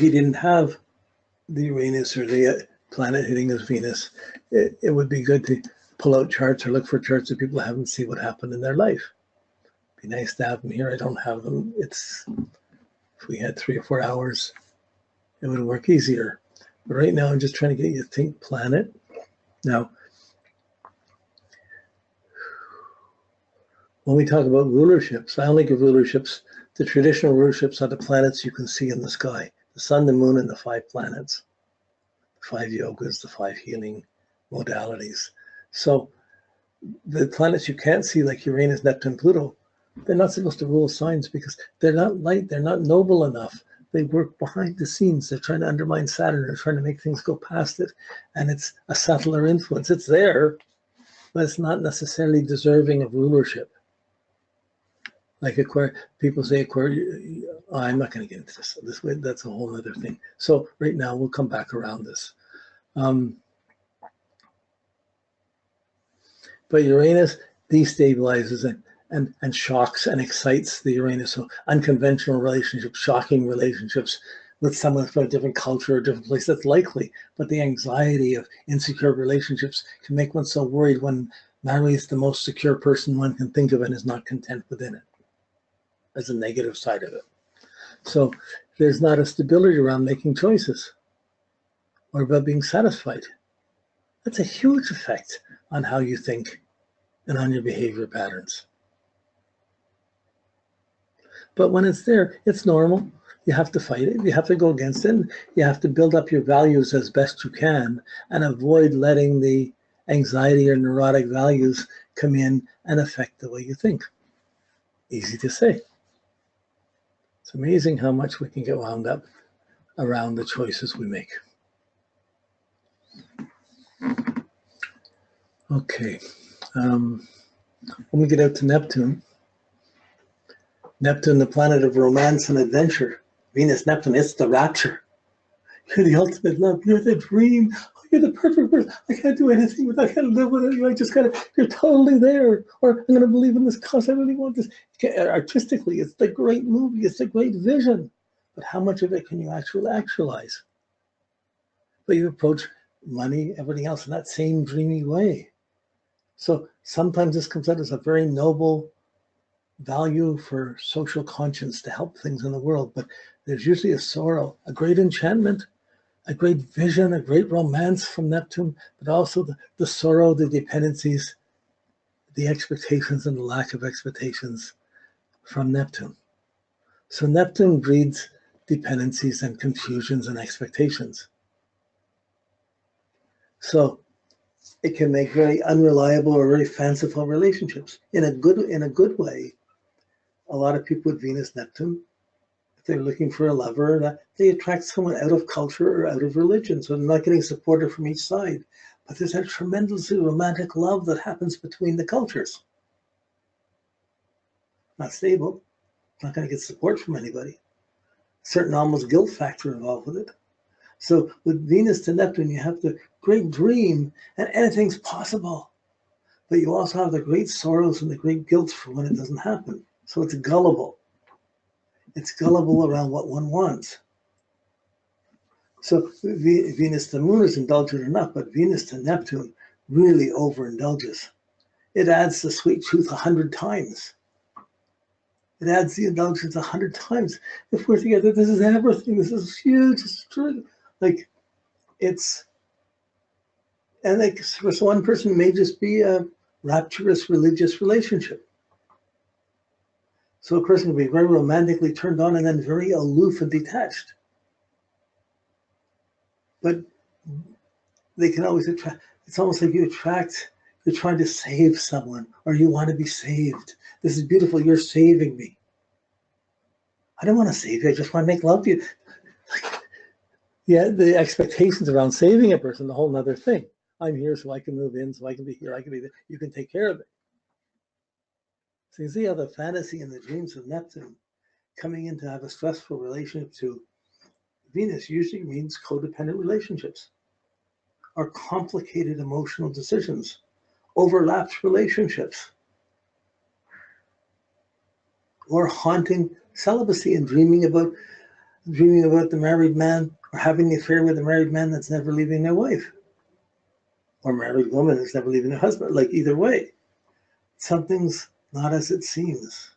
he didn't have the Uranus or the planet hitting his Venus, it would be good to pull out charts or look for charts that people haven't seen what happened in their life. It'd be nice to have them here. I don't have them. If we had 3 or 4 hours, it would work easier. But right now, I'm just trying to get you to think planet. Now, when we talk about rulerships, I only give rulerships, the traditional rulerships are the planets you can see in the sky, the sun, the moon, and the 5 planets, the 5 yogas, the 5 healing modalities. So the planets you can't see, like Uranus, Neptune, Pluto, they're not supposed to rule signs because they're not light, they're not noble enough. They work behind the scenes. They're trying to undermine Saturn. They're trying to make things go past it. And it's a subtler influence. It's there, but it's not necessarily deserving of rulership. Like Aquarius, people say Aquarius, I'm not going to get into this. This way, that's a whole other thing. So right now, we'll come back around this. But Uranus destabilizes and shocks and excites the Uranus. So unconventional relationships, shocking relationships with someone from a different culture or different place, that's likely. But the anxiety of insecure relationships can make one so worried when marries the most secure person one can think of and is not content within it. As a negative side of it. So there's not a stability around making choices or about being satisfied. That's a huge effect on how you think and on your behavior patterns. But when it's there, it's normal. You have to fight it. You have to go against it. You have to build up your values as best you can and avoid letting the anxiety or neurotic values come in and affect the way you think. Easy to say. It's amazing how much we can get wound up around the choices we make. Okay. When we get out to Neptune, the planet of romance and adventure, Venus, Neptune, it's the rapture. You're the ultimate love. You're the dream. You're the perfect person. I can't do anything without, I can't live without you. I just gotta, you're totally there. Or I'm gonna believe in this cause. I really want this. Artistically, it's the great movie. It's a great vision. But how much of it can you actually actualize? But you approach money, everything else in that same dreamy way. So sometimes this comes out as a very noble value for social conscience to help things in the world. But there's usually a sorrow, a great enchantment, a great vision, a great romance from Neptune, but also the sorrow, the dependencies, the expectations and the lack of expectations from Neptune. So Neptune breeds dependencies and confusions and expectations. So it can make very unreliable or very fanciful relationships. In a good way, a lot of people with Venus, Neptune, if they're looking for a lover, they attract someone out of culture or out of religion. So they're not getting supported from each side. But there's a tremendously romantic love that happens between the cultures. Not stable, not going to get support from anybody. Certain almost guilt factor involved with it. So with Venus to Neptune, you have the great dream and anything's possible. But you also have the great sorrows and the great guilt for when it doesn't happen. So it's gullible. It's gullible around what one wants. So Venus to Moon is indulgent enough, but Venus to Neptune really overindulges. It adds the sweet truth 100 times. It adds the indulgence 100 times. If we're together, this is everything. This is huge. It's true. Like, it's, and like for one person, it may just be a rapturous religious relationship. So a person can be very romantically turned on and then very aloof and detached. But they can always attract, it's almost like you're trying to save someone or you want to be saved. This is beautiful, you're saving me. I don't want to save you, I just want to make love to you. Yeah, the expectations around saving a person, a whole nother thing. I'm here so I can move in, so I can be here, I can be there. You can take care of it. So you see how the fantasy and the dreams of Neptune coming in to have a stressful relationship to Venus usually means codependent relationships or complicated emotional decisions, overlapped relationships, or haunting celibacy and dreaming about dreaming about the married man or having the affair with a married man that's never leaving their wife, or married woman that's never leaving their husband. Like either way, something's not as it seems.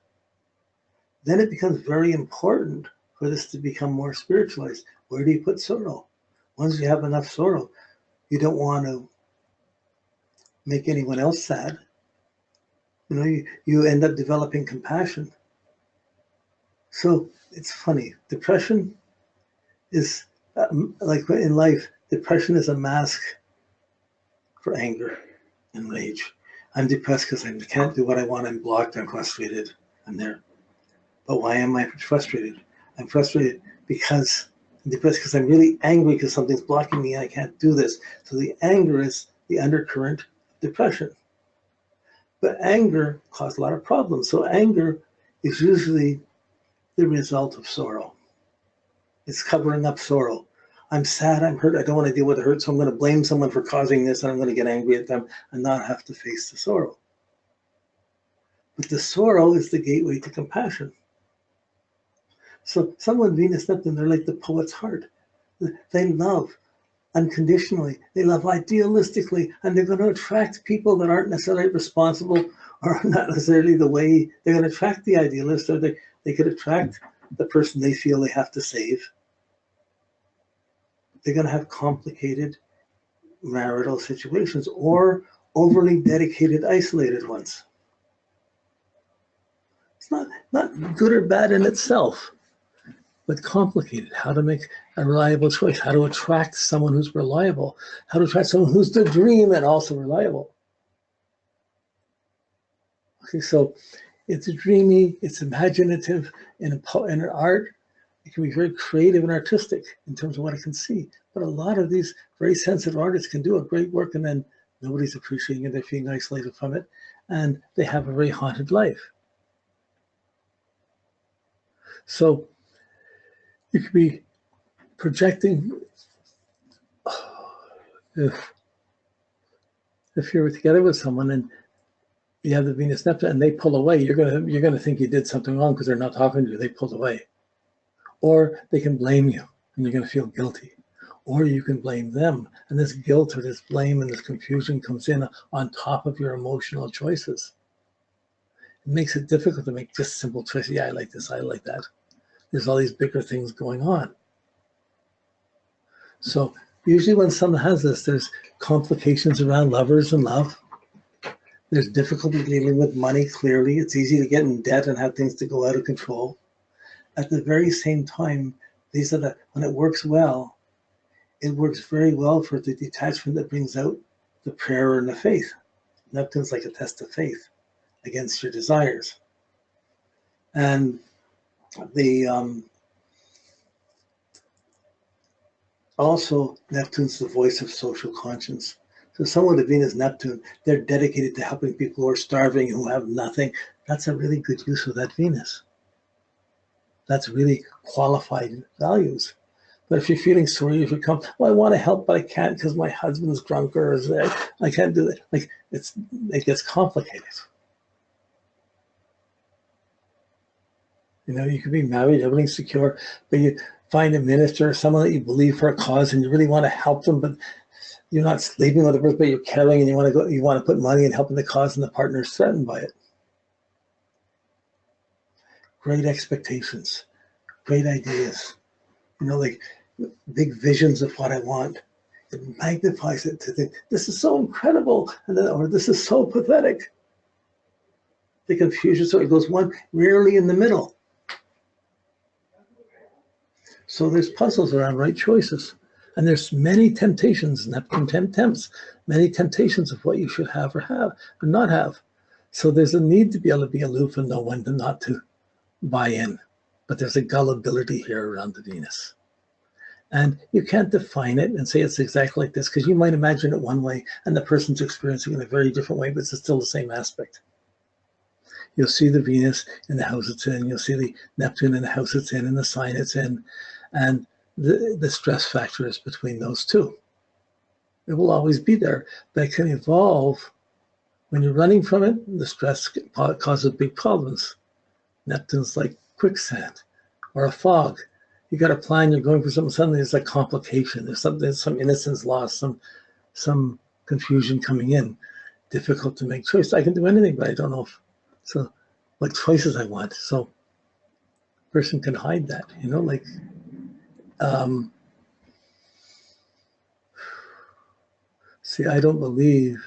Then it becomes very important for this to become more spiritualized. Where do you put sorrow? Once you have enough sorrow, you don't want to make anyone else sad. You end up developing compassion. So it's funny. Depression is like in life, depression is a mask for anger and rage. I'm depressed because I can't do what I want. I'm blocked. I'm frustrated. I'm there. But why am I frustrated? I'm frustrated because I'm depressed because I'm really angry because something's blocking me and I can't do this. So the anger is the undercurrent of depression. But anger causes a lot of problems. So anger is usually the result of sorrow. It's covering up sorrow. I'm sad, I'm hurt, I don't want to deal with the hurt, so I'm going to blame someone for causing this and I'm going to get angry at them and not have to face the sorrow. But the sorrow is the gateway to compassion. So someone, Venus, Neptune, they're like the poet's heart. They love unconditionally, they love idealistically, and they're going to attract people that aren't necessarily responsible or not necessarily the way. They're going to attract the idealist, or they could attract the person they feel they have to save. They're going to have complicated marital situations or overly dedicated, isolated ones. It's not good or bad in itself, but complicated. How to make a reliable choice, how to attract someone who's reliable, how to attract someone who's the dream and also reliable. Okay, so it's dreamy, it's imaginative, in art, it can be very creative and artistic in terms of what it can see. But a lot of these very sensitive artists can do a great work and then nobody's appreciating it, they're feeling isolated from it, and they have a very haunted life. So you could be projecting, if you're together with someone and you have the Venus Neptune and they pull away, you're gonna think you did something wrong because they're not talking to you, they pulled away. Or they can blame you and you're gonna feel guilty. Or you can blame them, and this guilt or this blame and this confusion comes in on top of your emotional choices. It makes it difficult to make just simple choices. Yeah, I like this, I like that. There's all these bigger things going on. So usually when someone has this, there's complications around lovers and love. There's difficulty dealing with money, clearly. It's easy to get in debt and have things to go out of control. At the very same time, when it works well, it works very well for the detachment that brings out the prayer and the faith. Neptune's like a test of faith against your desires. And also, Neptune's the voice of social conscience. So someone with Venus Neptune, they're dedicated to helping people who are starving, who have nothing. That's a really good use of that Venus. That's really qualified values. But if you're feeling sorry, if you come, well, I want to help, but I can't because my husband's drunk, or I can't do it. Like it gets complicated. You could be married, everything's secure, but you find a minister or someone that you believe for a cause and you really want to help them, but you're not sleeping with the person, but you're caring and you want to put money in helping the cause and the partner is threatened by it. Great expectations, great ideas, like big visions of what I want. It magnifies it to think, this is so incredible, or this is so pathetic. The confusion, so it goes one, rarely in the middle. So there's puzzles around right choices. And there's many temptations, Neptune tempts, many temptations of what you should have or not have. So there's a need to be able to be aloof and know when not to buy in. But there's a gullibility here around the Venus. And you can't define it and say it's exactly like this, because you might imagine it one way and the person's experiencing it in a very different way, but it's still the same aspect. You'll see the Venus in the house it's in, you'll see the Neptune in the house it's in and the sign it's in, and the stress factor is between those two. It will always be there, but it can evolve. When you're running from it, the stress causes big problems. Neptune's like quicksand or a fog. you got a plan, you're going for something, suddenly there's a complication, there's some innocence lost, some confusion coming in, difficult to make choice. I can do anything, but I don't know what choices I want. So person can hide that, like see, I don't believe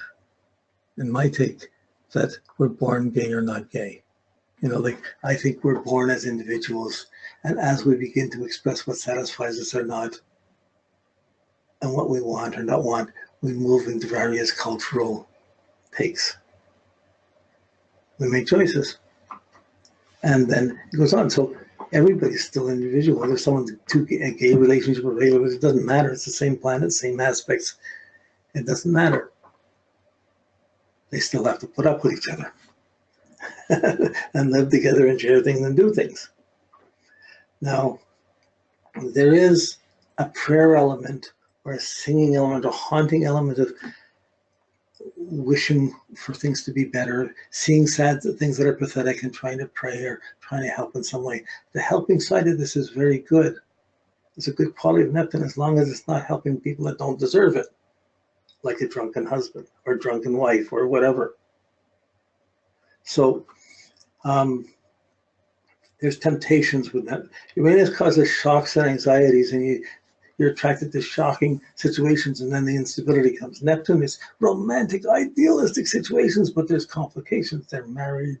in my take that we're born gay or not gay. Like I think we're born as individuals, and as we begin to express what satisfies us or not, and what we want or not want, we move into various cultural takes. We make choices. And then it goes on. So everybody's still individual. Whether someone's a gay relationship or regular, it doesn't matter. It's the same planet, same aspects. It doesn't matter. They still have to put up with each other and live together and share things and do things. Now, there is a prayer element or a singing element, a haunting element of wishing for things to be better, seeing sad things that are pathetic and trying to pray or trying to help in some way. The helping side of this is very good. It's a good quality of Neptune as long as it's not helping people that don't deserve it, like a drunken husband or drunken wife or whatever. So there's temptations with that. Uranus causes shocks and anxieties, and you're attracted to shocking situations, and then the instability comes. Neptune is romantic, idealistic situations, but there's complications. They're married,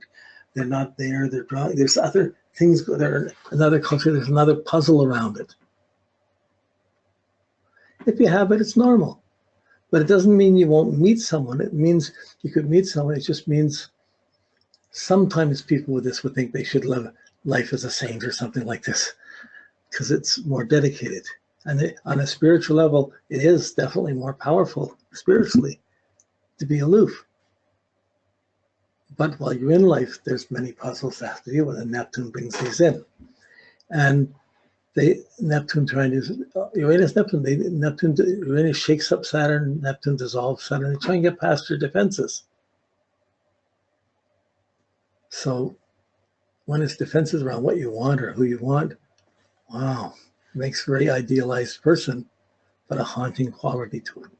they're not there, they're drunk. There's other things, there's another culture, there's another puzzle around it. If you have it, it's normal. But it doesn't mean you won't meet someone. It means you could meet someone. It just means sometimes people with this would think they should live life as a saint or something like this, because it's more dedicated. And on a spiritual level, it is definitely more powerful spiritually to be aloof. But while you're in life, there's many puzzles to have to deal with, and Neptune brings these in. And Uranus shakes up Saturn, Neptune dissolves Saturn. They try and get past your defenses. So when it's defenses around what you want or who you want, wow, it makes a very idealized person, but a haunting quality to it.